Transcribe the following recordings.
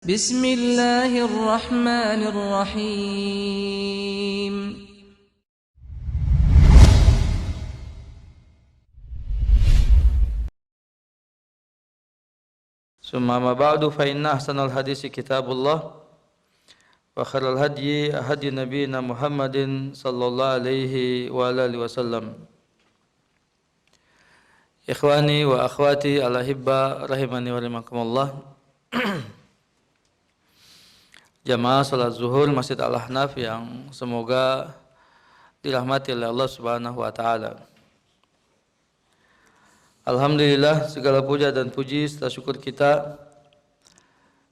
Bismillahirrahmanirrahim. Summa ma ba'du fa inna ahsanal hadisi kitabullah wa khairal hadyi hadyu nabiyina Muhammadin sallallahu alaihi wa alihi wasallam. Ikhwani wa akhwati al-ahibba rahimani wa rahimakumullah. Jamaah salat zuhur Masjid Al-Ahnaf yang semoga dirahmati oleh Allah Subhanahu wa taala. Alhamdulillah, segala puja dan puji serta syukur kita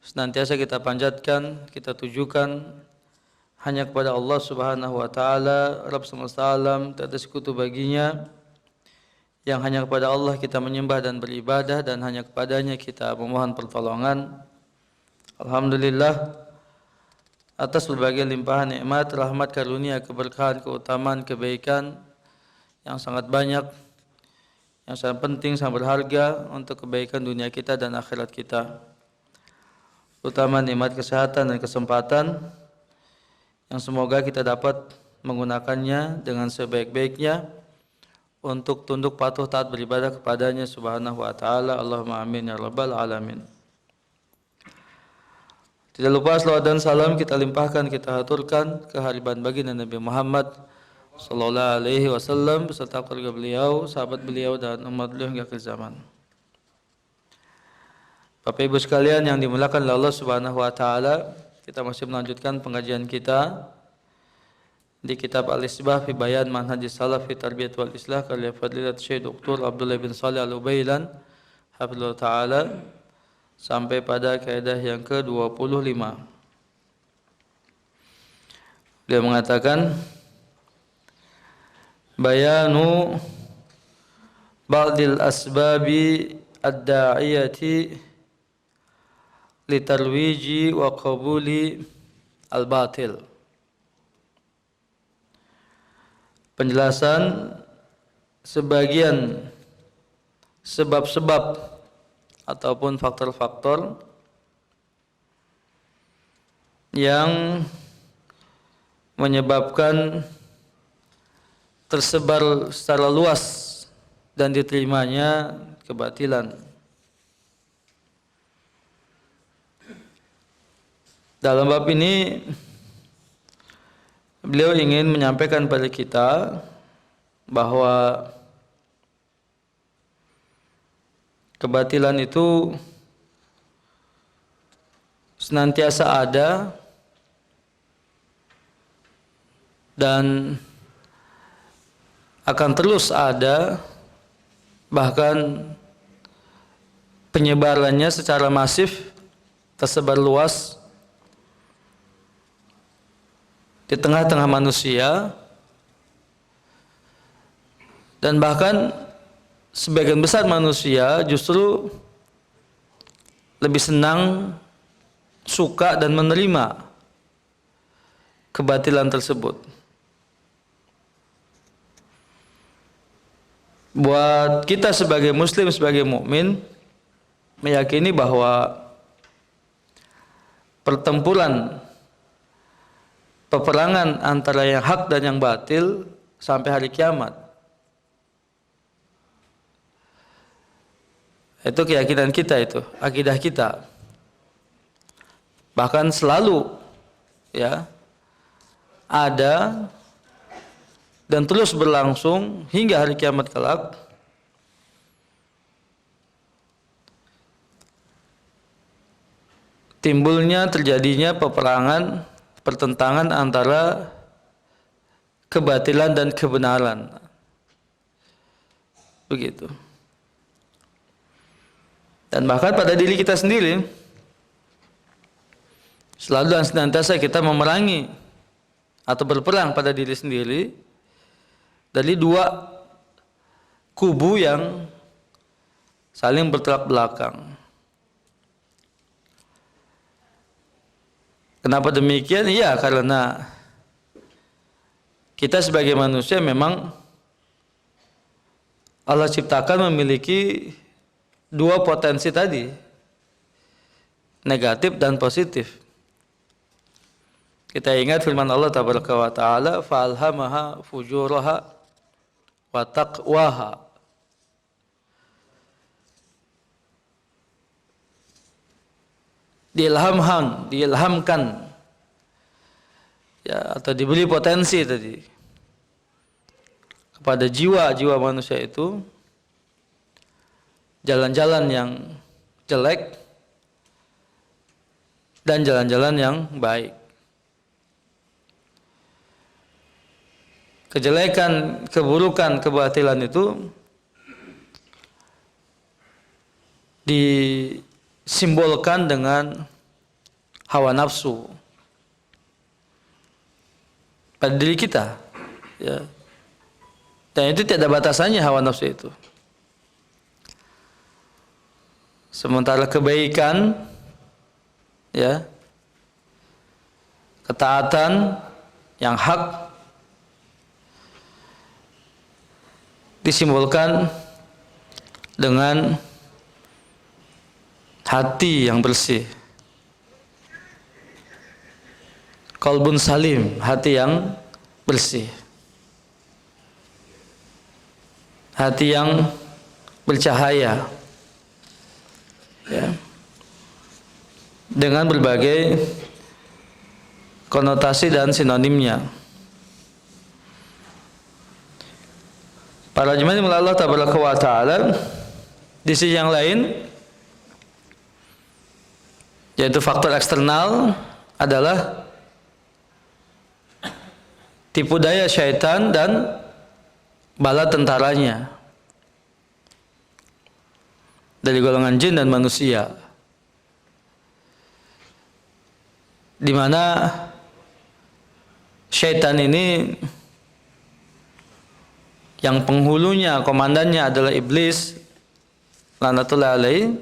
senantiasa kita panjatkan, kita tujukan hanya kepada Allah Subhanahu wa taala, Rabb semesta alam, tiada sekutu baginya, yang hanya kepada Allah kita menyembah dan beribadah, dan hanya kepadanya kita memohon pertolongan. Alhamdulillah atas berbagai limpahan nikmat, rahmat, karunia, keberkahan, keutamaan, kebaikan yang sangat banyak, yang sangat penting, sangat berharga untuk kebaikan dunia kita dan akhirat kita. Utama nikmat kesehatan dan kesempatan yang semoga kita dapat menggunakannya dengan sebaik-baiknya untuk tunduk patuh taat beribadah kepadanya Subhanahu wa taala. Allahumma amin ya rabbal alamin. Tidak lupa salawat dan salam kita limpahkan, kita haturkan kehadiran baginda Nabi Muhammad sallallahu alaihi wasallam beserta keluarga beliau, sahabat beliau, dan umat beliau hingga akhir zaman. Bapak Ibu sekalian yang dimuliakan oleh Allah Subhanahu wa taala, kita masih melanjutkan pengajian kita di kitab Al-Isbah fi Bayan Manhajis Salaf fi Tarbiyat wal Islah karya Fadilat Syekh Dr. Abdullah bin Shalih Al-Ubailan hafizallahu taala sampai pada kaidah yang ke-25. Dia mengatakan bayanu ba'dil asbabi ad-da'iyati litarwiji wa qabuli al-batil. Penjelasan sebagian sebab-sebab ataupun faktor-faktor yang menyebabkan tersebar secara luas dan diterimanya kebatilan. Dalam bab ini beliau ingin menyampaikan pada kita bahwa kebatilan itu senantiasa ada dan akan terus ada, bahkan penyebarannya secara masif, tersebar luas di tengah-tengah manusia, dan bahkan sebagian besar manusia justru lebih senang, suka, dan menerima kebatilan tersebut. Buat kita sebagai muslim, sebagai mukmin, meyakini bahwa pertempuran, peperangan antara yang hak dan yang batil sampai hari kiamat. Itu keyakinan kita, itu akidah kita. Bahkan selalu ada dan terus berlangsung hingga hari kiamat kelak. Timbulnya, terjadinya peperangan, pertentangan antara kebatilan dan kebenaran. Begitu. Dan bahkan pada diri kita sendiri selalu dan senantiasa kita memerangi atau berperang pada diri sendiri dari dua kubu yang saling bertolak belakang. Kenapa demikian? Ya, karena kita sebagai manusia memang Allah ciptakan memiliki dua potensi tadi, negatif dan positif. Kita ingat firman Allah tabaraka wa taala, "Fa'alhamaha fujuraha wa taqwaha." Diilhamkan ya, atau diberi potensi tadi kepada jiwa-jiwa manusia itu jalan-jalan yang jelek dan jalan-jalan yang baik. Kejelekan, keburukan, kebatilan itu disimbolkan dengan hawa nafsu pada diri kita, ya. Dan itu tidak ada batasannya hawa nafsu itu. Sementara kebaikan, ya, ketaatan yang hak disimbolkan dengan hati yang bersih. Qalbun salim, hati yang bersih. Hati yang bercahaya. Ya. Dengan berbagai konotasi dan sinonimnya. Para jemaah yang Allah tabaraka wa taala, di sisi yang lain, yaitu faktor eksternal adalah tipu daya syaitan dan bala tentaranya dari golongan jin dan manusia, di mana syaitan ini yang penghulunya, komandannya adalah iblis laknatullah alaih,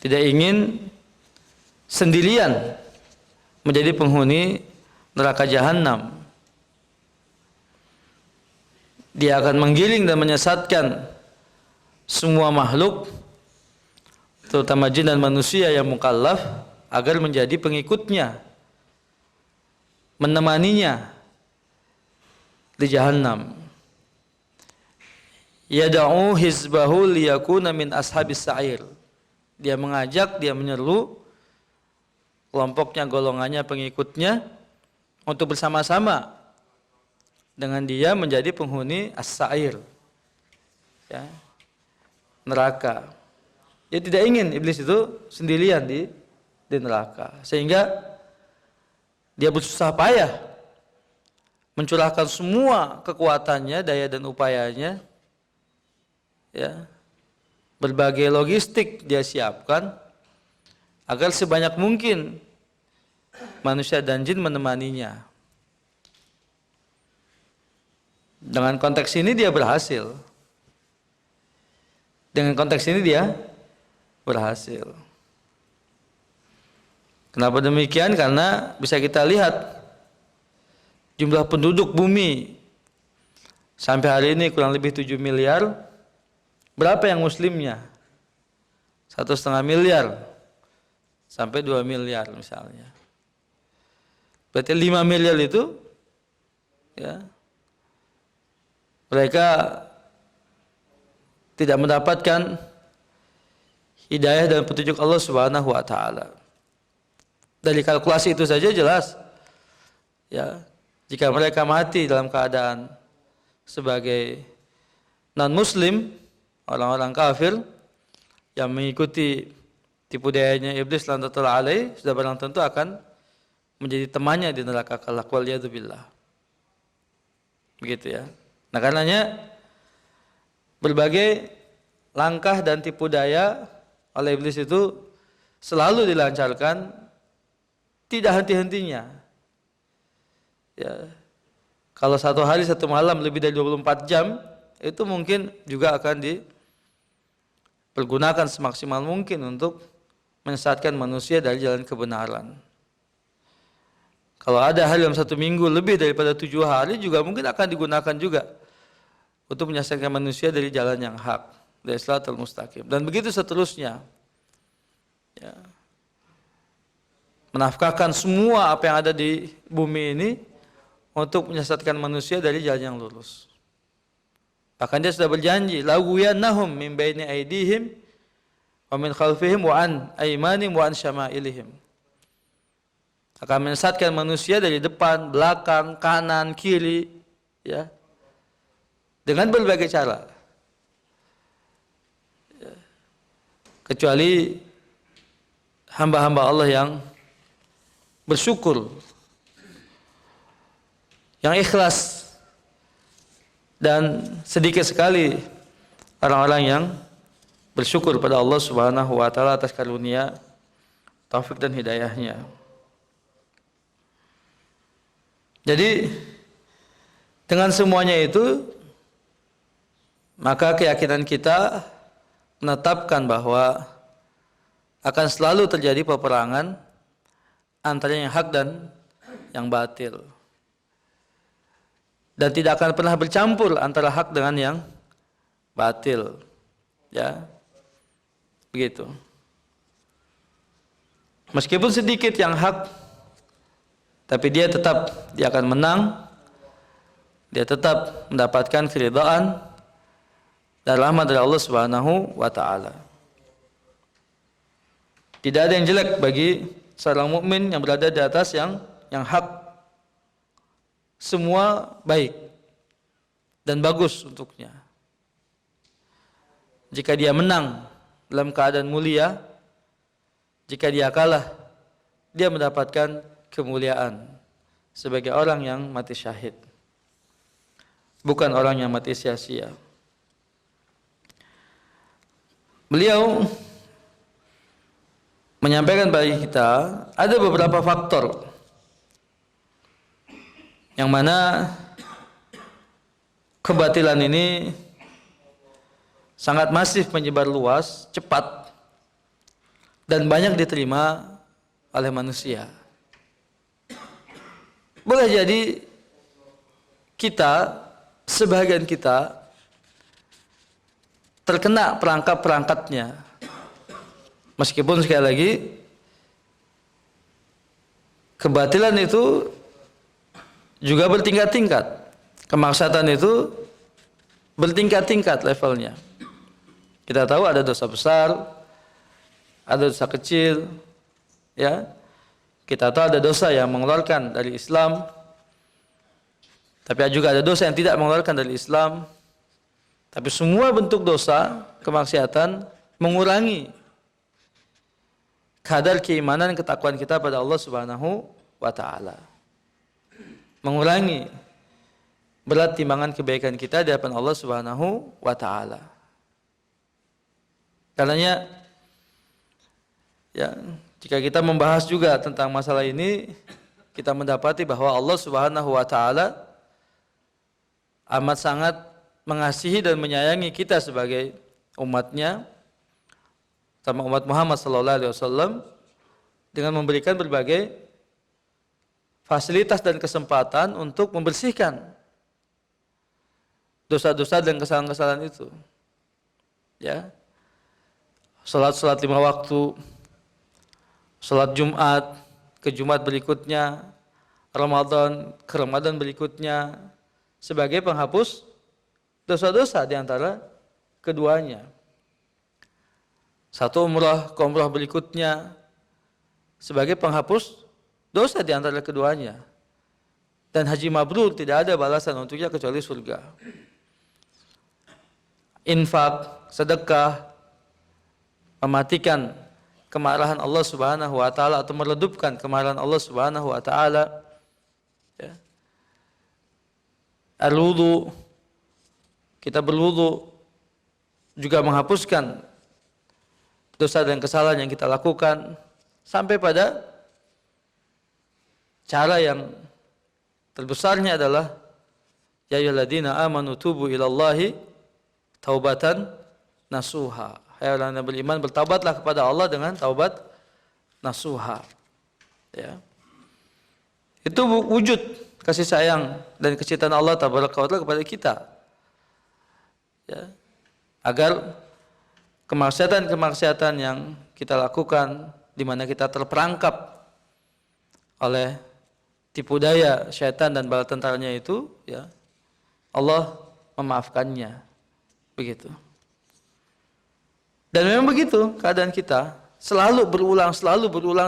tidak ingin sendirian menjadi penghuni neraka jahanam. Dia akan menggiring dan menyesatkan semua makhluk, terutama jin dan manusia yang mukallaf, agar menjadi pengikutnya, menemaninya di jahanam. Yada'u hizbahu liyakuna min ashabis sa'ir. Dia mengajak, dia menyeru kelompoknya, golongannya, pengikutnya untuk bersama-sama dengan dia menjadi penghuni as-sa'ir, ya, neraka. Dia tidak ingin iblis itu sendirian di neraka, sehingga dia bersusah payah mencurahkan semua kekuatannya, daya dan upayanya, ya, berbagai logistik dia siapkan agar sebanyak mungkin manusia dan jin menemaninya. Dengan konteks ini dia berhasil. Dengan konteks ini dia berhasil. Kenapa demikian? Karena bisa kita lihat jumlah penduduk bumi sampai hari ini kurang lebih 7 miliar. Berapa yang muslimnya? 1,5 miliar sampai 2 miliar misalnya. Berarti 5 miliar itu, ya, mereka tidak mendapatkan hidayah dan petunjuk Allah Subhanahu wa taala. Dari kalkulasi itu saja jelas, ya, jika mereka mati dalam keadaan sebagai non muslim, orang-orang kafir yang mengikuti tipu dayanya iblis laknatullah alaih, sudah barang tentu akan menjadi temannya di neraka kelak, waliyadzubillah. Begitu, ya. Nah, karenanya berbagai langkah dan tipu daya oleh iblis itu selalu dilancarkan, tidak henti-hentinya. Ya. Kalau satu hari satu malam lebih dari 24 jam, itu mungkin juga akan dipergunakan semaksimal mungkin untuk menyesatkan manusia dari jalan kebenaran. Kalau ada hal dalam satu minggu lebih daripada 7 hari, juga mungkin akan digunakan juga untuk menyesatkan manusia dari jalan yang hak, dari siratal mustaqim, dan begitu seterusnya. Ya. menafkahkan semua apa yang ada di bumi ini untuk menyesatkan manusia dari jalan yang lurus. Bahkan dia sudah berjanji, lagwiyannahum min baini aydihim wa min khalfihim wa an aymanihim wa an syama'ilihim. Akan menyesatkan manusia dari depan, belakang, kanan, kiri, ya. Dengan berbagai cara. Ya. Kecuali hamba-hamba Allah yang bersyukur, yang ikhlas, dan sedikit sekali orang-orang yang bersyukur pada Allah Subhanahu wa taala atas karunia, taufik dan hidayahnya. Jadi dengan semuanya itu, maka keyakinan kita menetapkan bahwa akan selalu terjadi peperangan antara yang hak dan yang batil. Dan tidak akan pernah bercampur antara hak dengan yang batil. Ya. Begitu. Meskipun sedikit yang hak, tapi dia akan menang. Dia tetap mendapatkan keridhaan dan rahmat dari Allah Subhanahu wa taala. Tidak ada yang jelek bagi seorang mukmin yang berada di atas yang hak. Semua baik dan bagus untuknya. Jika dia menang dalam keadaan mulia, jika dia kalah, dia mendapatkan kemuliaan sebagai orang yang mati syahid, bukan orang yang mati sia-sia. Beliau menyampaikan bagi kita ada beberapa faktor yang mana kebatilan ini sangat masif menyebar luas, cepat, dan banyak diterima oleh manusia. Boleh jadi kita, sebagian kita, terkena perangkap-perangkatnya. Meskipun sekali lagi, kebatilan itu juga bertingkat-tingkat. Kemaksiatan itu bertingkat-tingkat levelnya. Kita tahu ada dosa besar, ada dosa kecil, ya. Kita tahu ada dosa yang mengeluarkan dari Islam, tapi juga ada dosa yang tidak mengeluarkan dari Islam. Tapi semua bentuk dosa, kemaksiatan mengurangi kadar keimanan dan ketakwaan kita pada Allah Subhanahu wa taala. Mengurangi berat timbangan kebaikan kita di hadapan Allah Subhanahu wa taala. Karenanya ya, jika kita membahas juga tentang masalah ini, kita mendapati bahwa Allah Subhanahu wa taala amat sangat mengasihi dan menyayangi kita sebagai umatnya, sama umat Muhammad sallallahu alaihi wasallam, dengan memberikan berbagai fasilitas dan kesempatan untuk membersihkan dosa-dosa dan kesalahan-kesalahan itu. Ya. Salat 5 waktu, salat Jumat ke Jumat berikutnya, Ramadan ke Ramadan berikutnya, sebagai penghapus dosa-dosa di antara keduanya. Satu umrah ke umrah berikutnya sebagai penghapus dosa di antara keduanya. Dan haji mabrur tidak ada balasan untuknya kecuali surga. Infak, sedekah, mematikan kemarahan Allah Subhanahu wa taala atau meredupkan kemarahan Allah Subhanahu wa taala. Ya. Al-wudu, kita berwudu juga menghapuskan dosa dan kesalahan yang kita lakukan, sampai pada cara yang terbesarnya adalah ya ayyuhalladzina amanu tubu ilallahi taubatan nasuha. Hai orang yang beriman, bertaubatlah kepada Allah dengan taubat nasuha. Ya. Itu wujud kasih sayang dan kecintaan Allah tabaraka wa taala kepada kita. Ya. Agar kemaksiatan-kemaksiatan yang kita lakukan, di mana kita terperangkap oleh tipu daya syaitan dan bala tentaranya itu, ya, Allah memaafkannya. Begitu. Dan memang begitu keadaan kita, selalu berulang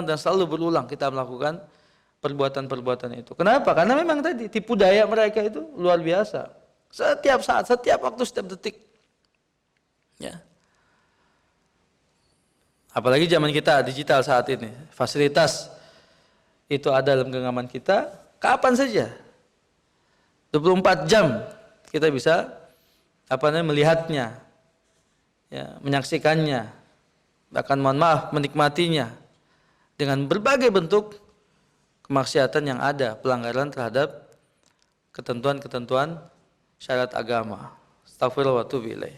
dan selalu berulang kita melakukan perbuatan-perbuatan itu. Kenapa? Karena memang tadi tipu daya mereka itu luar biasa. Setiap saat, setiap waktu, setiap detik. Ya. Apalagi zaman kita digital saat ini, fasilitas itu ada dalam genggaman kita, kapan saja. 24 jam kita bisa melihatnya, ya, menyaksikannya, bahkan mohon maaf menikmatinya dengan berbagai bentuk kemaksiatan yang ada, pelanggaran terhadap ketentuan-ketentuan syariat agama. Astagfirullah wa atubu ilaih.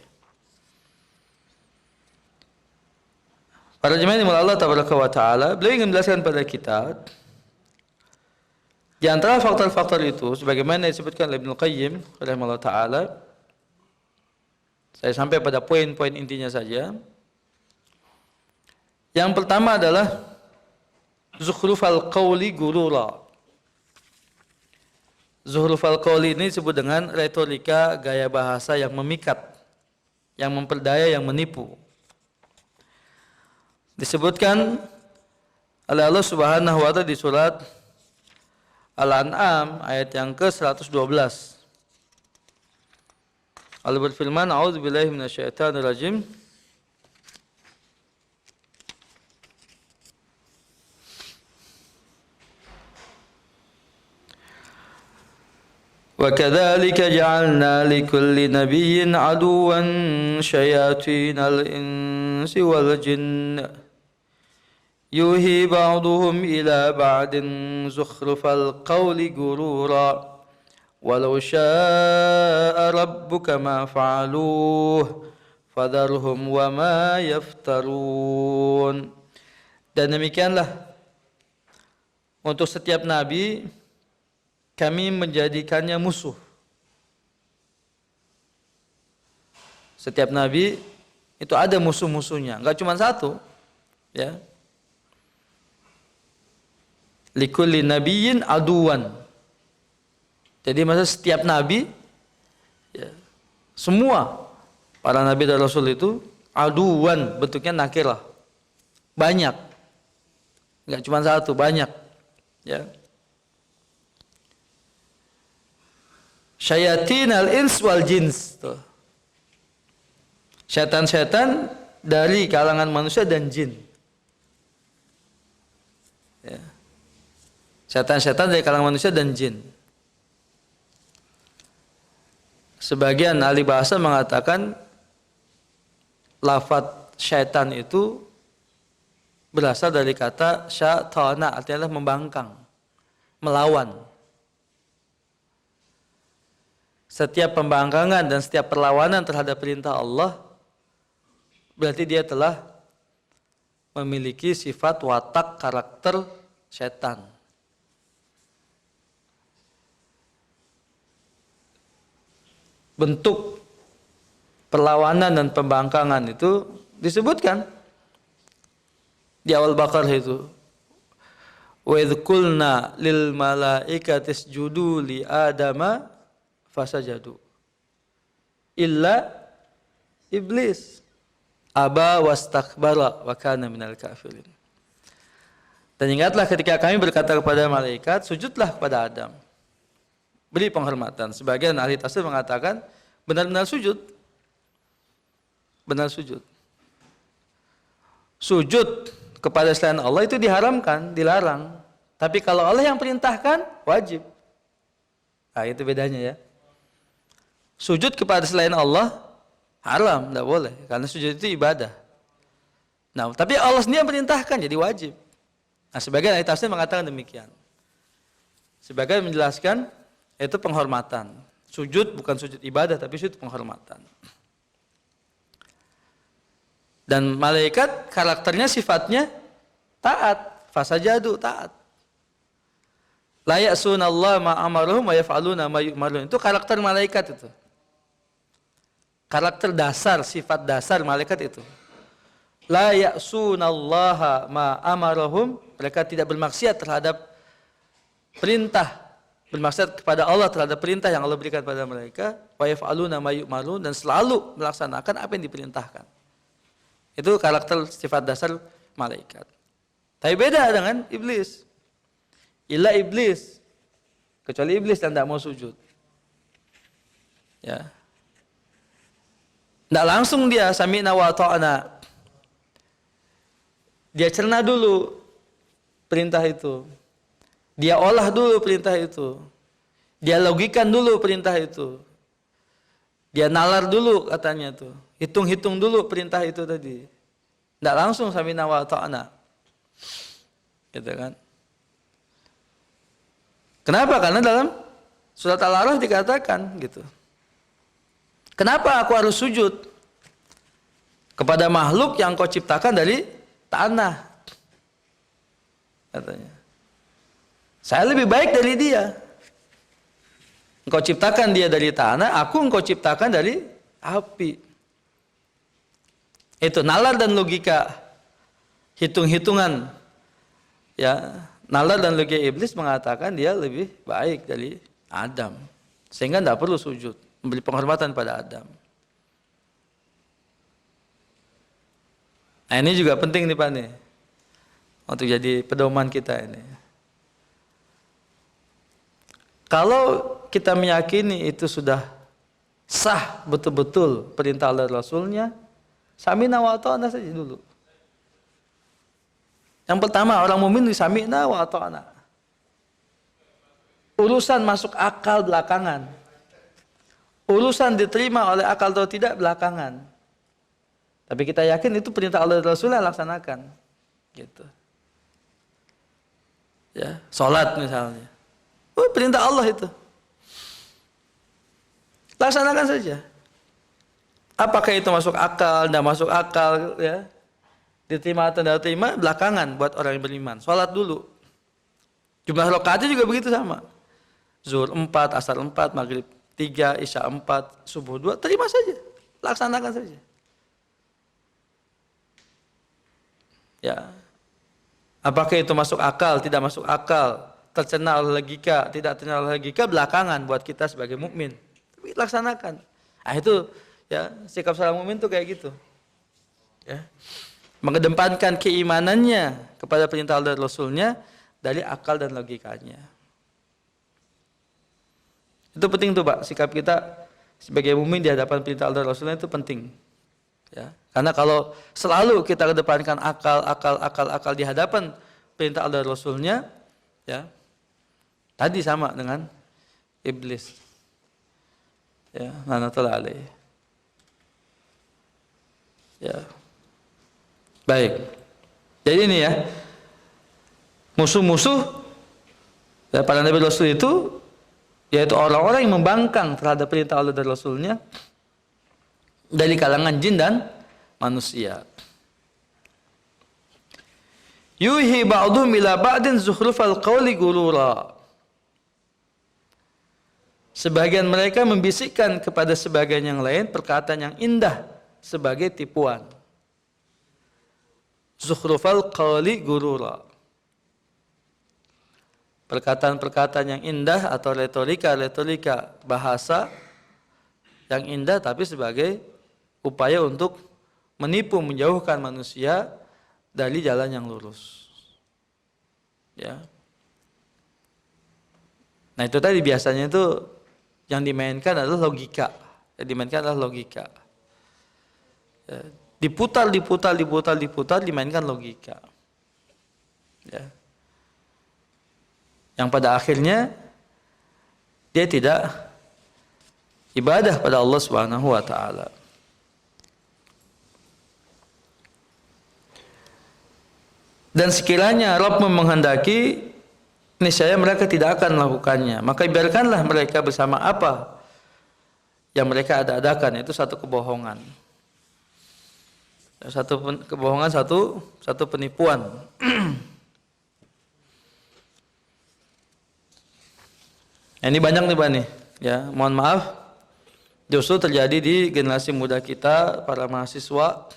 Para jemaah yang Allah tabaraka wa taala, beliau ingin menjelaskan pada kita di antara faktor-faktor itu sebagaimana disebutkan oleh Ibnu Qayyim rahimahullah taala. Saya sampai pada poin-poin intinya saja. Yang pertama adalah zukhrufal qawli gurura. Zukhrufal qawli ini disebut dengan retorika, gaya bahasa yang memikat, yang memperdaya, yang menipu. Disebutkan oleh Allah Subhanahu wa taala di surat Al-An'am ayat yang ke-112. Allah berfirman, a'udzubillahi minasyaitonirrajim. وَكَذَلِكَ جَعَلْنَا لِكُلِّ نَبِيٍّ عَدُوًّا شَيَاطِينَ الْإِنسِ وَالْجِنِّ يُوحِي بَعْضُهُمْ إِلَى بَعْضٍ زُخْرُفَ الْقَوْلِ غُرُورًا وَلَوْ شَاءَ رَبُّكَ مَا فَعَلُوهُ فَذَرْهُمْ وَمَا يَفْتَرُونَ. Dan demikianlah untuk setiap nabi kami menjadikannya musuh. Setiap nabi itu ada musuh-musuhnya, enggak cuma satu, ya. Likulli nabiyyin aduwan. Jadi masa setiap nabi, ya, semua para nabi dan rasul itu aduwan, bentuknya nakirah, banyak, enggak cuma satu, banyak, ya. Syayatinal ins wal jins, tuh. Syaitan-syaitan dari kalangan manusia dan jin, ya. Syaitan-syaitan dari kalangan manusia dan jin. Sebagian ahli bahasa mengatakan lafadz syaitan itu berasal dari kata syatana, artinya membangkang, melawan. Setiap pembangkangan dan setiap perlawanan terhadap perintah Allah berarti dia telah memiliki sifat watak karakter syaitan. Bentuk perlawanan dan pembangkangan itu disebutkan di awal Baqarah itu. Wa idz qulna lil malaikati isjudu li adama fasajadu illa iblis aba wastakbara wa kana minal kafirin. Dan ingatlah ketika kami berkata kepada malaikat, sujudlah kepada Adam, beri penghormatan. Sebagian ahli tafsir mengatakan benar-benar sujud. Benar sujud. Sujud kepada selain Allah itu diharamkan, dilarang. Tapi kalau Allah yang perintahkan, wajib. Nah, itu bedanya, ya. Sujud kepada selain Allah haram, tidak boleh, karena sujud itu ibadah. Nah, tapi Allah sendiri yang perintahkan, jadi wajib. Nah, sebagian ahli tafsir mengatakan demikian. Sebagian menjelaskan itu penghormatan. Sujud bukan sujud ibadah, tapi sujud penghormatan. Dan malaikat karakternya, sifatnya taat, fasajadu, taat. La ya'sunallaha ma amaruhum wa yaf'aluna ma yu'marun. Itu karakter malaikat itu. Karakter dasar, sifat dasar malaikat itu. La ya'sunallaha ma amaruhum, mereka tidak bermaksiat terhadap perintah, bermaksud kepada Allah terhadap perintah yang Allah berikan pada mereka, wa yaf'aluna ma yu'marun, dan selalu melaksanakan apa yang diperintahkan. Itu karakter sifat dasar malaikat. Tapi beda dengan iblis. Illa iblis, kecuali iblis yang tidak mau sujud. Ya. Tidak langsung dia sami'na wa ta'na. Dia cerna dulu perintah itu. Dia olah dulu perintah itu. Dia logikan dulu perintah itu. Dia nalar dulu katanya tuh. Hitung-hitung dulu perintah itu tadi. Tidak langsung sami'na wa ta'na. Gitu kan. Kenapa? Karena dalam surat Al-A'raf dikatakan gitu. Kenapa aku harus sujud kepada makhluk yang kau ciptakan dari tanah? Katanya. Saya lebih baik dari dia. Engkau ciptakan dia dari tanah, aku engkau ciptakan dari api. Itu nalar dan logika, hitung-hitungan. Ya, nalar dan logika iblis mengatakan dia lebih baik dari Adam. Sehingga tidak perlu sujud, memberi penghormatan pada Adam. Nah, ini juga penting nih Pak nih. Untuk jadi pedoman kita ini. Kalau kita meyakini itu sudah sah betul-betul perintah Allah Rasulnya, sami'na wa ta'na saja dulu. Yang pertama, orang mukmin sami'na wa ta'na. Urusan masuk akal belakangan. Urusan diterima oleh akal atau tidak belakangan. Tapi kita yakin itu perintah Allah Rasulnya laksanakan. Gitu. Ya, salat misalnya. Oh, perintah Allah itu. Laksanakan saja. Apakah itu masuk akal, tidak masuk akal, ya? Diterima atau tidak diterima belakangan buat orang yang beriman. Salat dulu. Jumlah rakaatnya juga begitu sama. Zuhur 4, asar 4, maghrib 3, isya 4, subuh 2, terima saja. Laksanakan saja. Ya. Apakah itu masuk akal, tidak masuk akal, tercerna oleh logika, tidak tercerna oleh logika belakangan buat kita sebagai mukmin. Tapi laksanakan. Ah itu ya, sikap seorang mukmin itu kayak gitu. Ya. Mengedepankan keimanannya kepada perintah Allah dan Rasulnya dari akal dan logikanya. Itu penting tuh Pak, sikap kita sebagai mukmin di hadapan perintah Allah dan Rasulnya itu penting. Ya. Karena kalau selalu kita kedepankan akal di hadapan perintah Allah dan Rasulnya, ya, tadi sama dengan iblis. Ya, lanatullah alaih. Ya. Baik. Jadi ini ya, musuh-musuh para Nabi Rasul itu yaitu orang-orang yang membangkang terhadap perintah Allah dan Rasulnya dari kalangan jin dan manusia. Yuhi ba'dhum ila ba'din zukhrufal qawli gurura. Sebagian mereka membisikkan kepada sebagian yang lain perkataan yang indah sebagai tipuan. Zukhrufal qawli gurura. Perkataan-perkataan yang indah atau retorika bahasa yang indah tapi sebagai upaya untuk menipu, menjauhkan manusia dari jalan yang lurus. Ya. Nah itu tadi biasanya itu yang dimainkan adalah logika. Yang dimainkan adalah logika. Ya. Diputar, dimainkan logika. Ya. Yang pada akhirnya dia tidak ibadah pada Allah Subhanahu wa taala. Dan sekiranya Rabb menghendaki, niscaya mereka tidak akan melakukannya. Maka biarkanlah mereka bersama apa yang mereka ada-adakan, itu satu kebohongan. Satu kebohongan, satu penipuan. Ini banyak nih Pak nih. Ya, mohon maaf. Justru terjadi di generasi muda kita, para mahasiswa,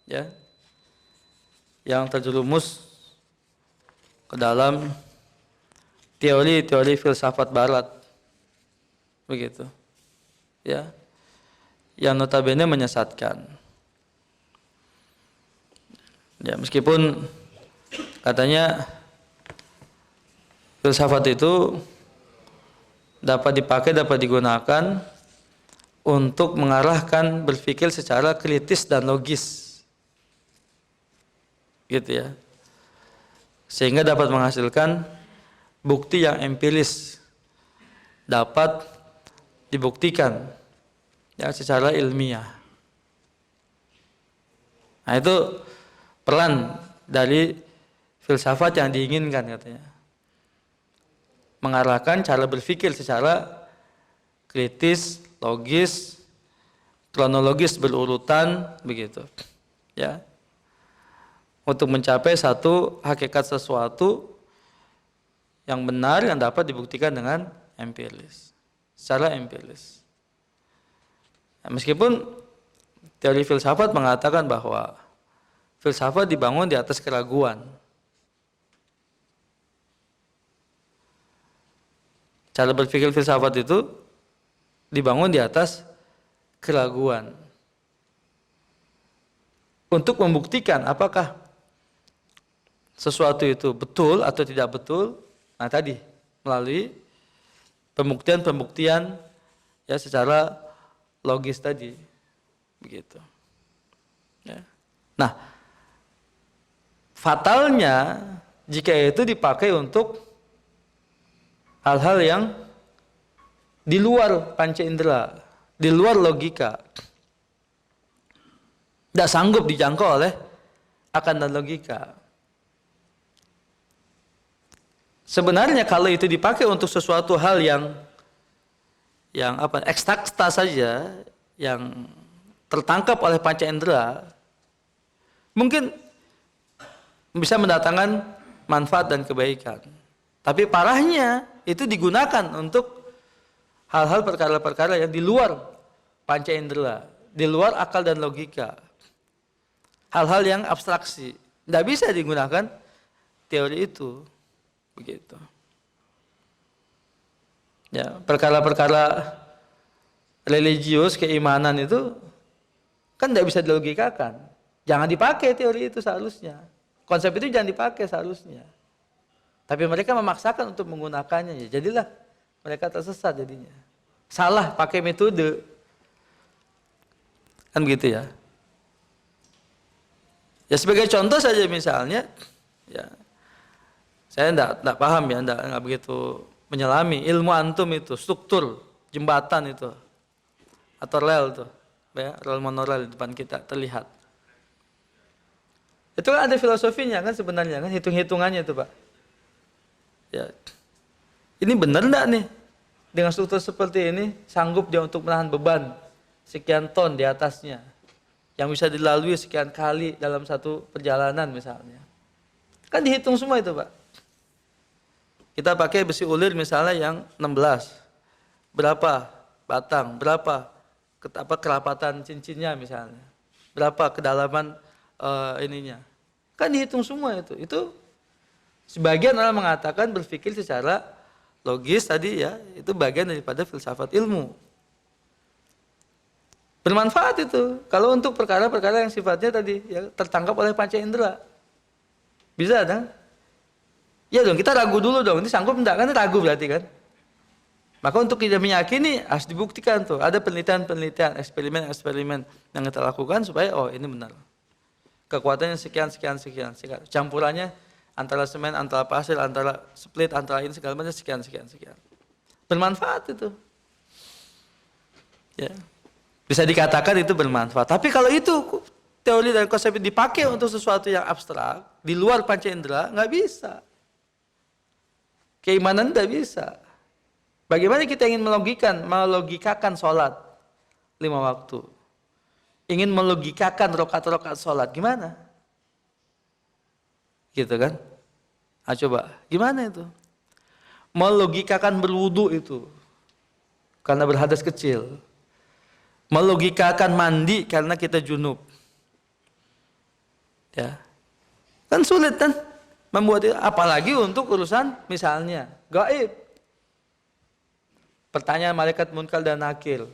ya, yang terjerumus ke dalam teori-teori filsafat barat. Begitu. Ya. Yang notabene menyesatkan. Ya, meskipun katanya filsafat itu dapat dipakai, dapat digunakan untuk mengarahkan berpikir secara kritis dan logis. Gitu ya. Sehingga dapat menghasilkan bukti yang empiris, dapat dibuktikan ya secara ilmiah. Nah, itu peran dari filsafat yang diinginkan katanya. Mengarahkan cara berpikir secara kritis, logis, kronologis berurutan begitu. Ya. Untuk mencapai satu hakikat sesuatu yang benar yang dapat dibuktikan dengan empiris. Secara empiris. Nah, meskipun teori filsafat mengatakan bahwa filsafat dibangun di atas keraguan. Cara berpikir filsafat itu dibangun di atas keraguan. Untuk membuktikan apakah sesuatu itu betul atau tidak betul, nah tadi melalui pembuktian ya secara logis tadi, begitu. Ya. Nah, fatalnya jika itu dipakai untuk hal-hal yang di luar panca indera, di luar logika, tidak sanggup dijangkau oleh akal dan logika. Sebenarnya kalau itu dipakai untuk sesuatu hal yang ekstakta saja, yang tertangkap oleh panca indera, mungkin bisa mendatangkan manfaat dan kebaikan. Tapi parahnya itu digunakan untuk hal-hal perkara-perkara yang di luar panca indera, di luar akal dan logika. Hal-hal yang abstraksi. Tidak bisa digunakan teori itu. Begitu. Ya, perkara-perkara religius, keimanan itu kan tidak bisa dilogikakan. Jangan dipakai teori itu seharusnya. Konsep itu jangan dipakai seharusnya. Tapi mereka memaksakan untuk menggunakannya. Ya, jadilah mereka tersesat jadinya. Salah pakai metode. Kan begitu ya. Ya sebagai contoh saja misalnya, ya saya enggak paham ya, enggak begitu menyelami ilmu antum itu, struktur jembatan itu atau rel itu, ya, rel monorail di depan kita terlihat. Itu kan ada filosofinya kan sebenarnya kan, hitung-hitungannya itu Pak. Ya, ini benar enggak nih dengan struktur seperti ini sanggup dia untuk menahan beban sekian ton di atasnya yang bisa dilalui sekian kali dalam satu perjalanan misalnya. Kan dihitung semua itu Pak. Kita pakai besi ulir misalnya yang 16. Berapa batang, berapa kerapatan cincinnya misalnya. Berapa kedalaman ininya. Kan dihitung semua itu. Itu sebagian orang mengatakan berpikir secara logis tadi ya, itu bagian daripada filsafat ilmu. Bermanfaat itu kalau untuk perkara-perkara yang sifatnya tadi ya, tertangkap oleh panca indera. Bisa kan? Ya dong, kita ragu dulu dong, ini sanggup enggak? Kan ragu berarti kan? Maka untuk kita meyakini harus dibuktikan tuh. Ada penelitian-penelitian, eksperimen-eksperimen yang kita lakukan supaya oh ini benar. Kekuatannya sekian. Campurannya antara semen, antara pasir, antara split, antara ini segala macam sekian. Bermanfaat itu. Ya. Bisa dikatakan itu bermanfaat. Tapi kalau itu teori dan konsep dipakai untuk sesuatu yang abstrak, di luar panca indera, nggak bisa. Keimanan tidak bisa. Bagaimana kita ingin melogikakan sholat 5 waktu? Ingin melogikakan rokat-rokat sholat, gimana? Gitu kan? Nah, coba, gimana itu? Melogikakan berwudu itu karena berhadas kecil. Melogikakan mandi karena kita junub. Ya. Kan sulit kan? membuat itu, apalagi untuk urusan misalnya gaib. Pertanyaan malaikat munkar dan nakir.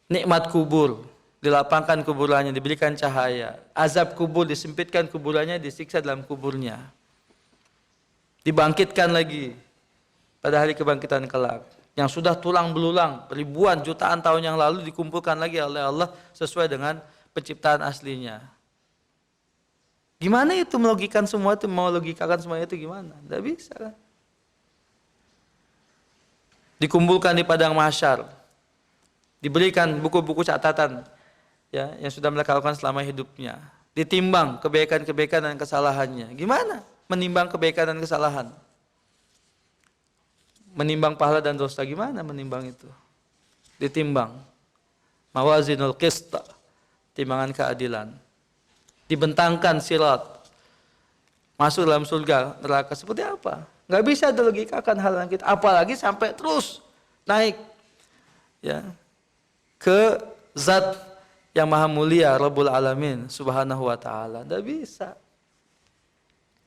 Nikmat kubur, dilapangkan kuburannya, diberikan cahaya. Azab kubur, disempitkan kuburannya, disiksa dalam kuburnya. Dibangkitkan lagi pada hari kebangkitan kelak. Yang sudah tulang belulang ribuan jutaan tahun yang lalu dikumpulkan lagi oleh Allah sesuai dengan penciptaan aslinya. Gimana itu melogikan semua itu, mau logikakan semua itu gimana? Tidak bisa kan? Dikumpulkan di padang mahsyar, diberikan buku-buku catatan ya yang sudah mereka lakukan selama hidupnya, ditimbang kebaikan-kebaikan dan kesalahannya. Gimana menimbang kebaikan dan kesalahan? Menimbang pahala dan dosa, gimana menimbang itu? Ditimbang. Mawazinul qista, timbangan keadilan. Dibentangkan sirat, masuk dalam surga, neraka, seperti apa? Nggak bisa dilogikakan hal yang kita, apalagi sampai terus naik ya ke zat yang maha mulia, Rabbul Alamin subhanahu wa ta'ala. Nggak bisa.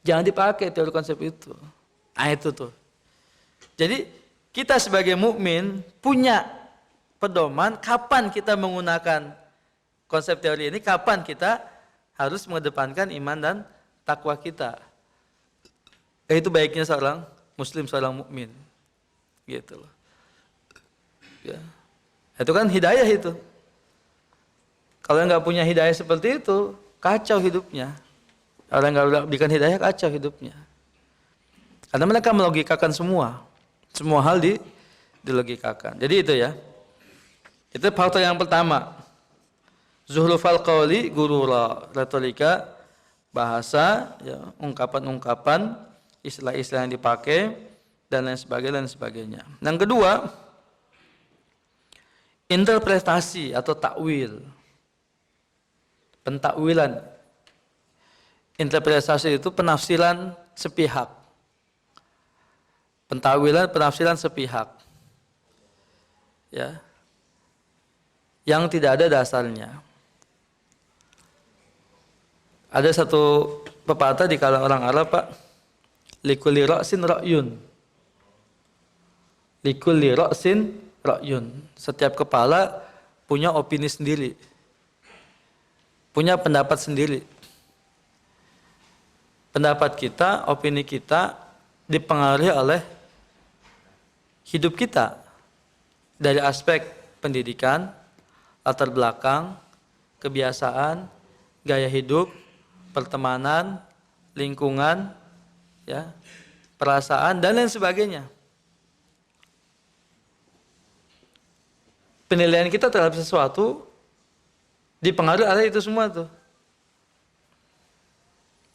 Jangan dipakai teori konsep itu. Nah itu tuh. Jadi kita sebagai mukmin punya pedoman kapan kita menggunakan konsep teori ini, kapan kita harus mengedepankan iman dan takwa kita. Itu baiknya seorang muslim, seorang mukmin. Gitu loh. Ya. Itu kan hidayah itu. Kalau nggak punya hidayah seperti itu, kacau hidupnya. Orang nggak berikan hidayah, kacau hidupnya. Karena mereka melogikakan semua hal dilogikakan. Jadi itu ya. Itu faktor yang pertama. Zuhrufal qawli gurura, retorika, bahasa, ya, ungkapan-ungkapan, istilah-istilah yang dipakai, dan lain sebagainya. Yang kedua, interpretasi atau takwil. Pentakwilan. Interpretasi itu penafsiran sepihak. Pentakwilan, penafsiran sepihak. Ya. Yang tidak ada dasarnya. Ada satu pepatah di kalangan orang Arab, Pak. Likulli ra'sin ra'yun. Likulli ra'sin ra'yun. Setiap kepala punya opini sendiri. Punya pendapat sendiri. Pendapat kita, opini kita dipengaruhi oleh hidup kita. Dari aspek pendidikan, latar belakang, kebiasaan, gaya hidup, pertemanan, lingkungan, ya, perasaan dan lain sebagainya. Penilaian kita terhadap sesuatu dipengaruhi oleh itu semua tuh.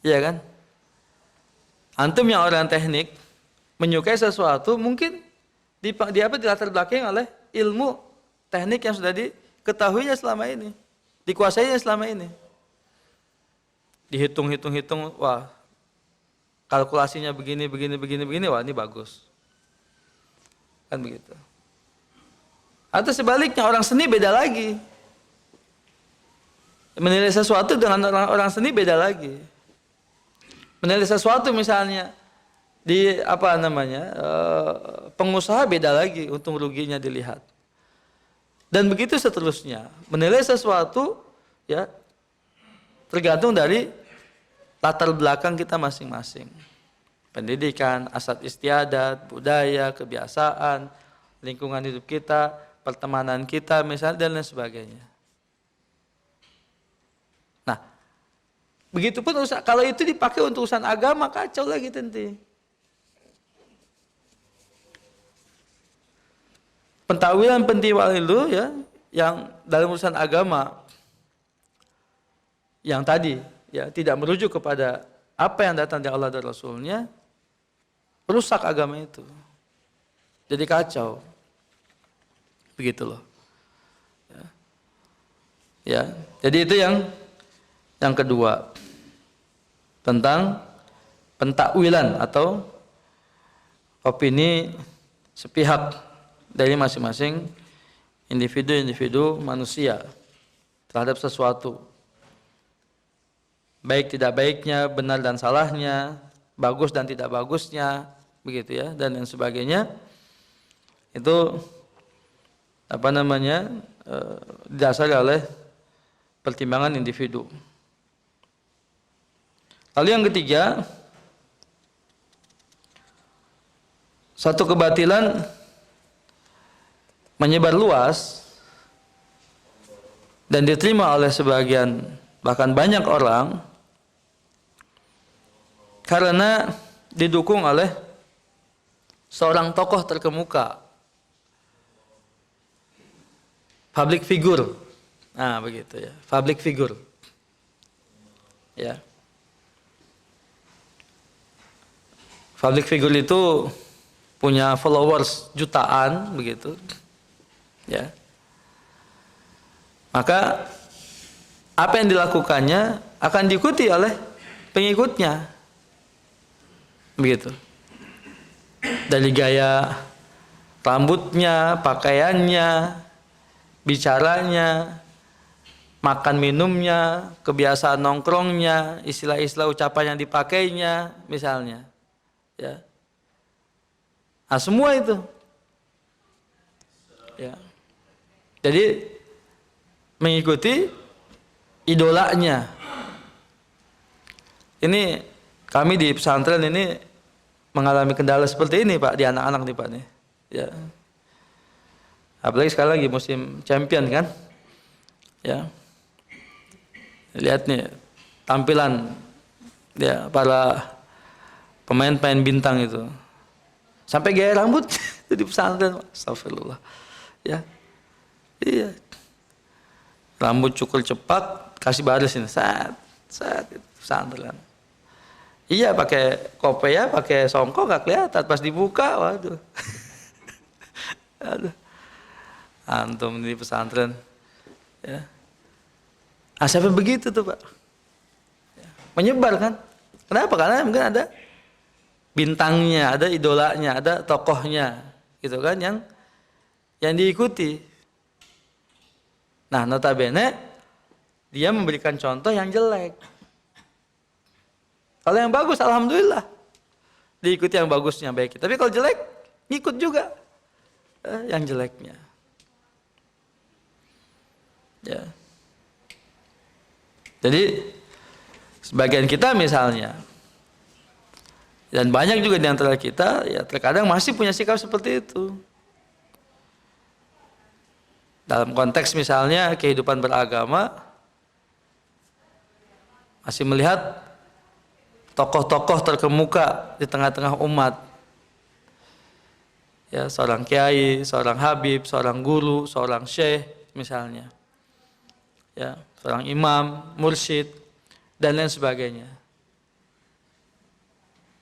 Iya kan? Antum yang orang teknik menyukai sesuatu mungkin dilatar belakangi oleh ilmu teknik yang sudah diketahuinya selama ini, dikuasainya selama ini. Dihitung-hitung, wah kalkulasinya begini, wah ini bagus. Kan begitu. Atau sebaliknya orang seni beda lagi. Menilai sesuatu dengan orang seni beda lagi. Menilai sesuatu misalnya di pengusaha beda lagi, untung ruginya dilihat. Dan begitu seterusnya. Menilai sesuatu ya tergantung dari latar belakang kita masing-masing. Pendidikan, asal istiadat, budaya, kebiasaan, lingkungan hidup kita, pertemanan kita misalnya dan lain sebagainya. Nah, begitupun kalau itu dipakai untuk urusan agama, kacau lagi tentu. Pentakwilan itu ya, yang dalam urusan agama yang tadi ya tidak merujuk kepada apa yang datang dari Allah dan Rasulnya, rusak agama itu. Jadi kacau. Begitu loh. Ya. Jadi itu yang kedua. Tentang pentakwilan atau opini sepihak dari masing-masing individu manusia terhadap sesuatu. baik tidak baiknya, benar dan salahnya, bagus dan tidak bagusnya, begitu ya, dan lain sebagainya. Itu didasari oleh pertimbangan individu. Lalu yang ketiga, satu kebatilan menyebar luas dan diterima oleh sebagian bahkan banyak orang karena didukung oleh seorang tokoh terkemuka, public figure. Nah, begitu ya, public figure. Ya. Public figure itu punya followers jutaan, begitu. Ya. Maka apa yang dilakukannya akan diikuti oleh pengikutnya. Begitu. Dari gaya rambutnya, pakaiannya, bicaranya, makan minumnya, kebiasaan nongkrongnya, istilah-istilah ucapan yang dipakainya, misalnya. Ya. Nah, semua itu. Ya. Jadi mengikuti idolanya. Ini kami di pesantren ini mengalami kendala seperti ini, Pak, di anak-anak nih, Pak nih. Ya. Apalagi sekarang lagi musim champion kan. Ya. Lihat nih tampilan ya para pemain-pemain bintang itu. Sampai gaya rambut di pesantren, astagfirullah. Ya. Iya. Rambut cukur cepat, kasih baris ini. Saat pesantren. Iya, pakai kopiah, pakai songkok gak kelihatan, pas dibuka, waduh. Aduh. Antum di pesantren. Ya. Sampai begitu tuh, Pak. Ya. Menyebar kan? Kenapa? Karena mungkin ada bintangnya, ada idolanya, ada tokohnya, gitu kan, yang diikuti. Nah, notabene dia memberikan contoh yang jelek. Kalau yang bagus, alhamdulillah, diikuti yang bagusnya, baik. Tapi kalau jelek, ngikut juga yang jeleknya. Ya. Jadi sebagian kita misalnya, dan banyak juga di antara kita, ya terkadang masih punya sikap seperti itu. Dalam konteks misalnya kehidupan beragama, masih melihat tokoh-tokoh terkemuka di tengah-tengah umat. Ya, seorang kiai, seorang habib, seorang guru, seorang syekh misalnya. Ya, seorang imam, mursyid, dan lain sebagainya.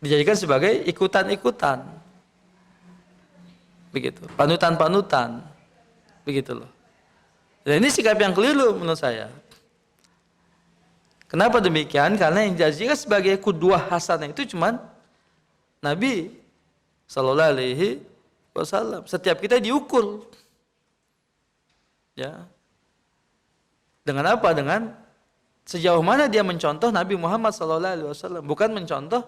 Dijadikan sebagai ikutan-ikutan. Begitu, panutan-panutan. Begitu loh. Dan ini sikap yang keliru menurut saya. Kenapa demikian? Karena yang dijadikan sebagai qudwah hasanah itu cuman Nabi sallallahu alaihi wasallam. Setiap kita diukur. Ya. Dengan apa? Dengan sejauh mana dia mencontoh Nabi Muhammad sallallahu alaihi wasallam, bukan mencontoh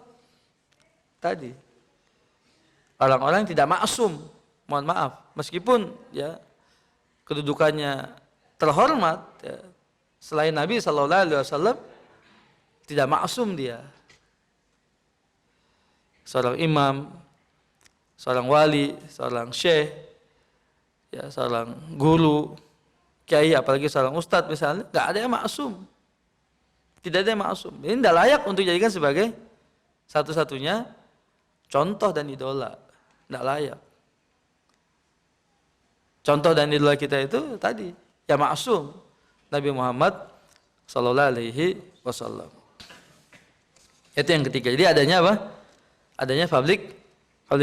tadi orang-orang yang tidak maksum. Mohon maaf, meskipun ya kedudukannya terhormat, ya, selain Nabi sallallahu alaihi wasallam tidak maksum dia. Seorang imam, seorang wali, seorang syekh, ya, seorang guru, kiai, apalagi seorang ustadz misalnya, nggak ada yang maksum. Tidak ada yang maksum. Ini tidak layak untuk dijadikan sebagai satu-satunya contoh dan idola. Tidak layak. Contoh dan idola kita itu tadi, ya maksum, Nabi Muhammad sallallahu alaihi wasallam. Itu yang ketiga. Jadi adanya apa? Adanya public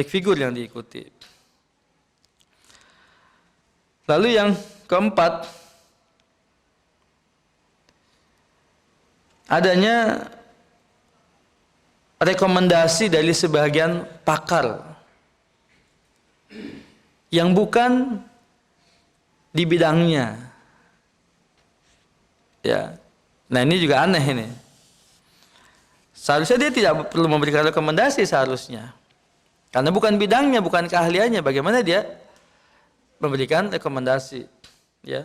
figure yang diikuti. Lalu yang keempat, adanya rekomendasi dari sebagian pakar yang bukan di bidangnya. Ya. Nah, ini juga aneh ini. Seharusnya dia tidak perlu memberikan rekomendasi seharusnya. Karena bukan bidangnya, bukan keahliannya. Bagaimana dia memberikan rekomendasi, ya.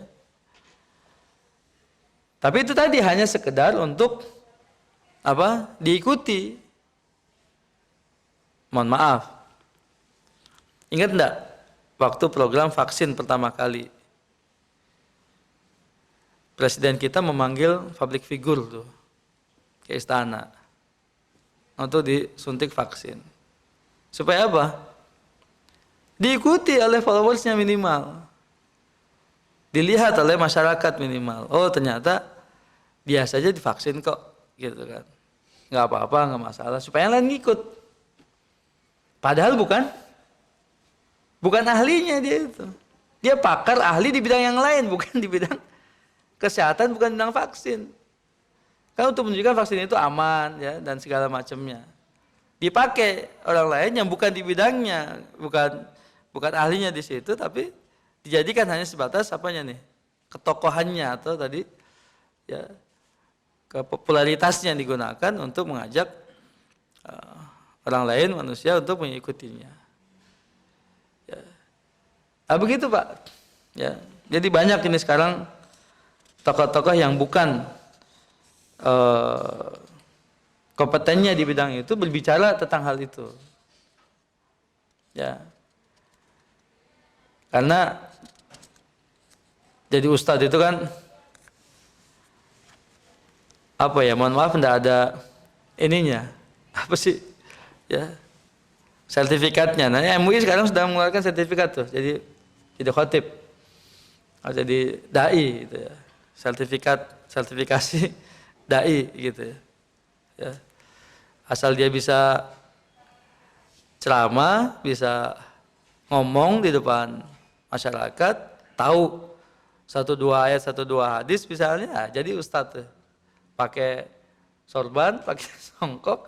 Tapi itu tadi hanya sekedar untuk apa? Diikuti. Mohon maaf. Ingat enggak waktu program vaksin pertama kali? Presiden kita memanggil public figure tuh ke istana untuk disuntik vaksin. Supaya apa? Diikuti oleh followersnya minimal. Dilihat oleh masyarakat minimal. Oh ternyata dia saja divaksin kok, gitu kan. Nggak apa-apa, nggak masalah. Supaya yang lain ngikut. Padahal bukan ahlinya dia itu. Dia pakar ahli di bidang yang lain, bukan di bidang kesehatan, bukan di bidang vaksin. Kan untuk menunjukkan vaksin itu aman, ya, dan segala macamnya. Dipakai orang lain yang bukan di bidangnya, bukan ahlinya di situ, tapi dijadikan hanya sebatas apanya nih, ketokohannya atau tadi ya kepopularitasnya digunakan untuk mengajak orang lain manusia untuk mengikutinya. Ya. Nah, begitu Pak. Ya, jadi banyak ini sekarang tokoh-tokoh yang bukan kompetennya di bidang itu berbicara tentang hal itu. Ya. Karena jadi ustadz itu kan apa ya, mohon maaf tidak ada ininya. Apa sih? Ya. Sertifikatnya. Nah, MUI sekarang sudah mengeluarkan sertifikat tuh. Jadi khatib. Jadi dai gitu ya. Sertifikasi dai gitu ya. Ya. Asal dia bisa ceramah, bisa ngomong di depan masyarakat, tahu 1-2 ayat, 1-2 hadis misalnya, jadi ustadz tuh. Pakai sorban, pakai songkok,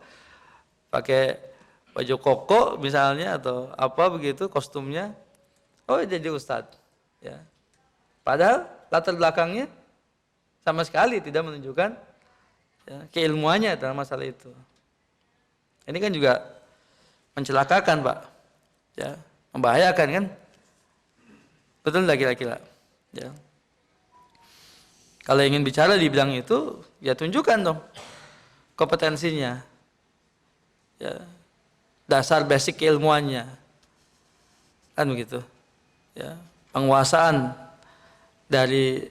pakai baju koko misalnya atau apa begitu kostumnya, oh jadi ustadz. Ya. Padahal latar belakangnya sama sekali tidak menunjukkan ya, keilmuannya dalam masalah itu. Ini kan juga mencelakakan Pak, ya, membahayakan kan? Betul tidak kira-kira? Ya. Kalau ingin bicara di bidang itu, ya tunjukkan dong kompetensinya, ya, dasar basic keilmuannya, kan begitu? Ya, penguasaan dari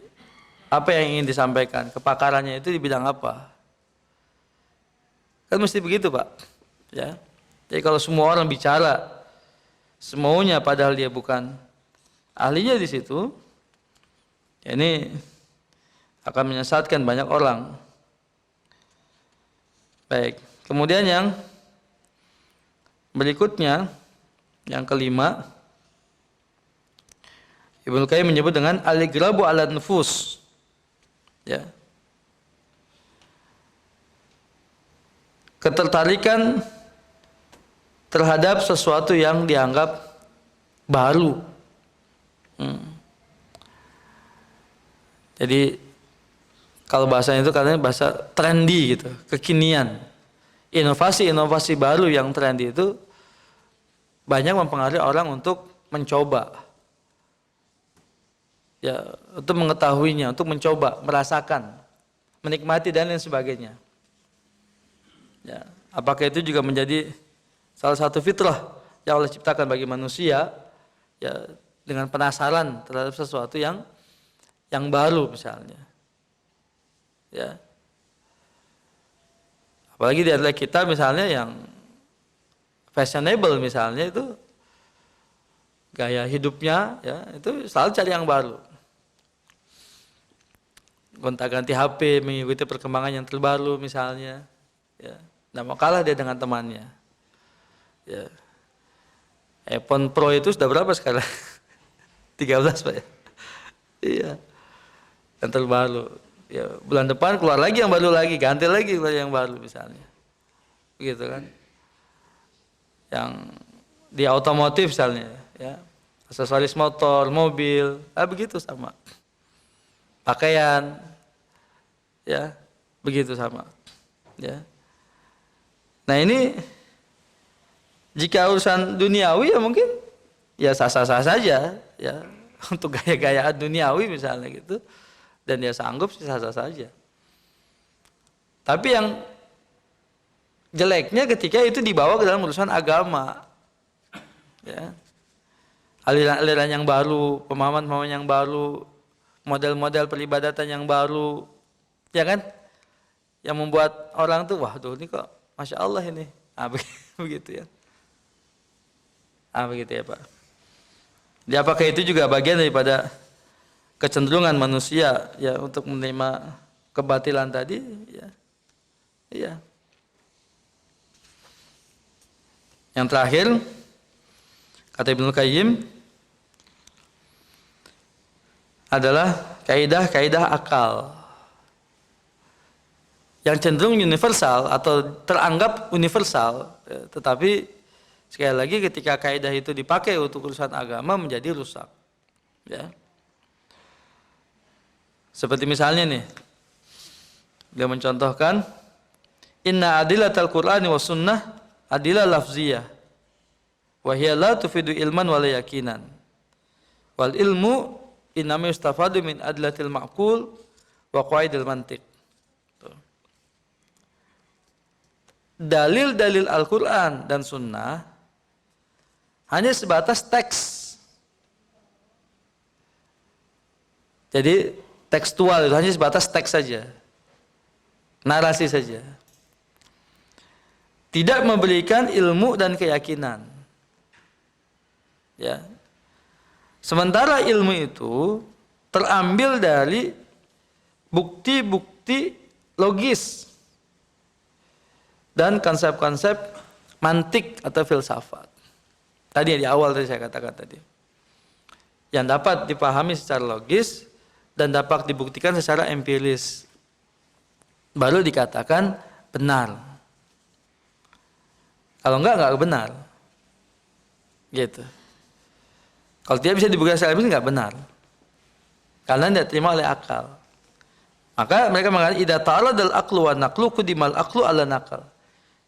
apa yang ingin disampaikan, kepakarannya itu di bidang apa? Kan mesti begitu Pak. Ya. Jadi kalau semua orang bicara semaunya padahal dia bukan ahlinya di situ, ya ini akan menyesatkan banyak orang. Baik, kemudian yang berikutnya, yang kelima, Ibnu Qayyim menyebut dengan al-igrabu ala nufus. Ya. Ketertarikan terhadap sesuatu yang dianggap baru. Jadi kalau bahasanya itu katanya bahasa trendy gitu, kekinian. Inovasi-inovasi baru yang trendy itu banyak mempengaruhi orang untuk mencoba. Ya, untuk mengetahuinya, untuk mencoba, merasakan, menikmati dan lain sebagainya. Ya, apakah itu juga menjadi salah satu fitrah yang Allah ciptakan bagi manusia, ya, dengan penasaran terhadap sesuatu yang baru misalnya. Ya. Apalagi di antara kita misalnya yang fashionable misalnya itu gaya hidupnya ya itu selalu cari yang baru. Gonta-ganti HP mengikuti perkembangan yang terbaru misalnya. Ya. Nah, mau kalah dia dengan temannya. Ya. iPhone Pro itu sudah berapa sekarang? 13 Pak ya? Iya. Yang terbaru. Ya, bulan depan keluar lagi yang baru lagi, ganti lagi yang baru misalnya. Begitu kan? Yang di otomotif misalnya, ya. Aksesoris motor, mobil, begitu sama. Pakaian, ya, begitu sama. Ya. Nah ini jika urusan duniawi ya mungkin ya sah-sah saja ya untuk gaya-gayaan duniawi misalnya gitu, dan dia sanggup sih sah-sah saja. Tapi yang jeleknya ketika itu dibawa ke dalam urusan agama, ya aliran-aliran yang baru, pemahaman-pemahaman yang baru, model-model peribadatan yang baru, ya kan, yang membuat orang tuh waduh ini kok masya Allah ini, begitu ya, begitu ya Pak. Jadi apakah itu juga bagian daripada kecenderungan manusia ya untuk menerima kebatilan tadi? Ya, iya. Yang terakhir kata Ibnu Qayyim adalah kaidah-kaidah akal yang cenderung universal atau teranggap universal, ya, tetapi sekali lagi ketika kaidah itu dipakai untuk urusan agama menjadi rusak. Ya. Seperti misalnya nih, dia mencontohkan inna adilatal Qur'ani was sunnah adilah lafziyah wa hiya la tufidu ilman wala yakinan. Wal ilmu innama yustafadu min adlatil ma'qul wa qawaidil mantiq. Dalil-dalil Al-Qur'an dan sunnah hanya sebatas teks. Jadi tekstual itu hanya sebatas teks saja. Narasi saja. Tidak memberikan ilmu dan keyakinan. Ya. Sementara ilmu itu terambil dari bukti-bukti logis dan konsep-konsep mantik atau filsafat. Tadi di awal tadi saya katakan tadi. Yang dapat dipahami secara logis dan dapat dibuktikan secara empiris. Baru dikatakan benar. Kalau enggak benar. Gitu. Kalau tidak bisa dibuktikan secara empiris enggak benar. Karena tidak terima oleh akal. Maka mereka mengatakan idza ta'aradal aqlu wa naqlu qudimal aqlu ala naqal.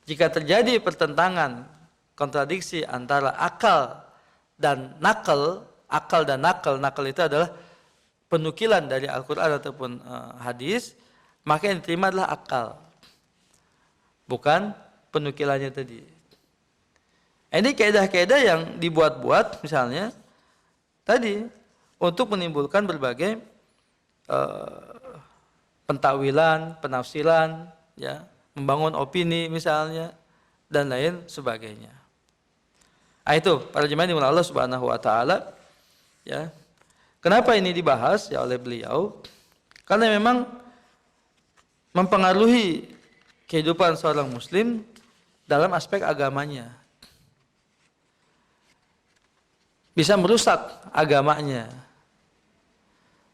Jika terjadi pertentangan, kontradiksi antara akal dan nakal itu adalah penukilan dari Al-Quran ataupun hadis, maka yang diterima adalah akal, bukan penukilannya tadi. Ini kaidah-kaidah yang dibuat-buat misalnya tadi untuk menimbulkan berbagai pentakwilan, penafsiran, ya, membangun opini misalnya dan lain sebagainya. Itu para jemaah dimulai Allah Subhanahu wa taala, ya. Kenapa ini dibahas ya oleh beliau? Karena memang mempengaruhi kehidupan seorang muslim dalam aspek agamanya. Bisa merusak agamanya.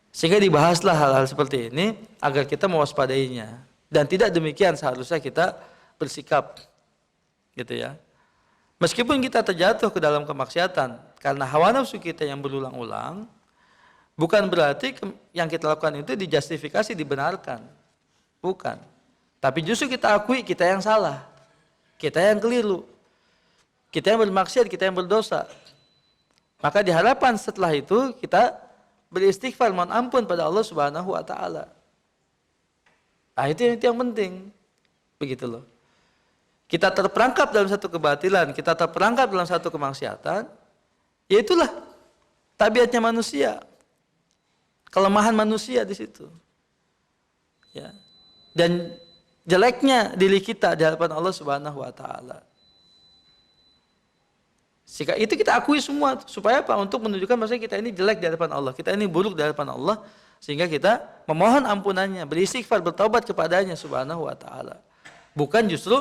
Sehingga dibahaslah hal-hal seperti ini agar kita mewaspadainya. Dan tidak demikian seharusnya kita bersikap, gitu ya. Meskipun kita terjatuh ke dalam kemaksiatan karena hawa nafsu kita yang berulang-ulang, bukan berarti yang kita lakukan itu dijustifikasi, dibenarkan. Bukan. Tapi justru kita akui kita yang salah. Kita yang keliru. Kita yang bermaksiat, kita yang berdosa. Maka diharapkan setelah itu kita beristighfar, mohon ampun pada Allah Subhanahu wa taala. Itu yang penting. Begitu loh. Kita terperangkap dalam satu kebatilan, kita terperangkap dalam satu kemaksiatan, ya itulah tabiatnya manusia. Kelemahan manusia di situ. Ya. Dan jeleknya diri kita di hadapan Allah Subhanahu wa taala. Jika itu kita akui semua, supaya apa? Untuk menunjukkan bahwa kita ini jelek di hadapan Allah, kita ini buruk di hadapan Allah, sehingga kita memohon ampunannya, beristighfar, bertaubat kepadanya Subhanahu wa taala. Bukan justru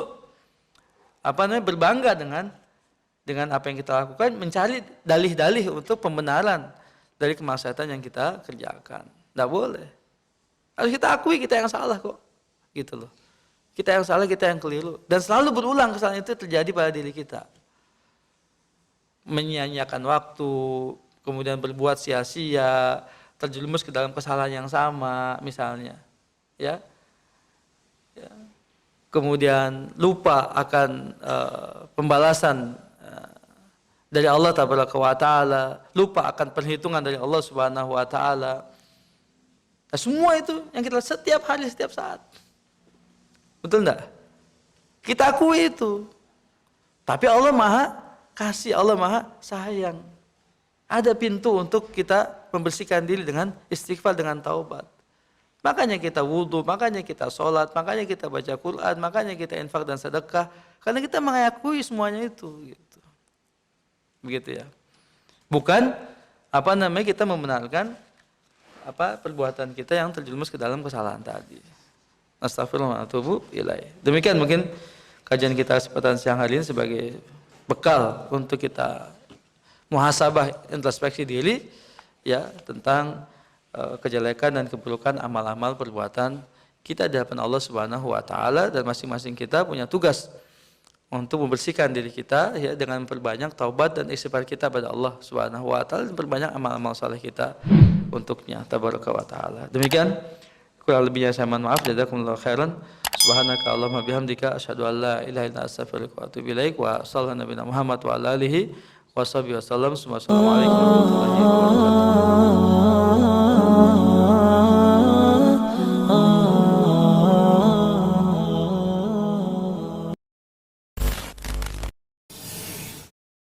berbangga dengan apa yang kita lakukan, mencari dalih-dalih untuk pembenaran dari kemaksiatan yang kita kerjakan. Tidak boleh. Harus kita akui kita yang salah kok. Gitu loh. Kita yang salah, kita yang keliru. Dan selalu berulang kesalahan itu terjadi pada diri kita. Menyia-nyiakan waktu, kemudian berbuat sia-sia, terjerumus ke dalam kesalahan yang sama misalnya. Ya. kemudian lupa akan pembalasan dari Allah Tabaraka wa Ta'ala, lupa akan perhitungan dari Allah Subhanahu wa Ta'ala. Nah, semua itu yang kita setiap hari, setiap saat. Betul enggak? Kita akui itu. Tapi Allah Maha kasih, Allah Maha sayang. Ada pintu untuk kita membersihkan diri dengan istighfar, dengan taubat. Makanya kita wudhu, makanya kita sholat, makanya kita baca Quran, makanya kita infak dan sedekah. Karena kita mengakui semuanya itu. Gitu. Begitu ya. Bukan kita membenarkan perbuatan kita yang terjerumus ke dalam kesalahan tadi. Astagfirullah wa atubu ilaih. Demikian mungkin kajian kita kesempatan siang hari ini sebagai bekal untuk kita muhasabah, introspeksi diri ya tentang kejelekan dan keburukan amal-amal perbuatan kita di hadapan Allah Subhanahu wa Ta'ala, dan masing-masing kita punya tugas untuk membersihkan diri kita ya dengan memperbanyak taubat dan istighfar kita pada Allah Subhanahu wa Ta'ala, dan memperbanyak amal-amal saleh kita untuknya tabaraka wa ta'ala. Demikian, kurang lebihnya saya mohon maaf. Jazakumullahu khairan. Subhanaka Allahumma bihamdika asyhadu an la ilaha illa anta astaghfiruka wa atubu ilaik, wa sallallahu nabiyana Muhammad wa ala alihi washabihi wasallam. Assalamualaikum warahmatullahi wabarakatuh.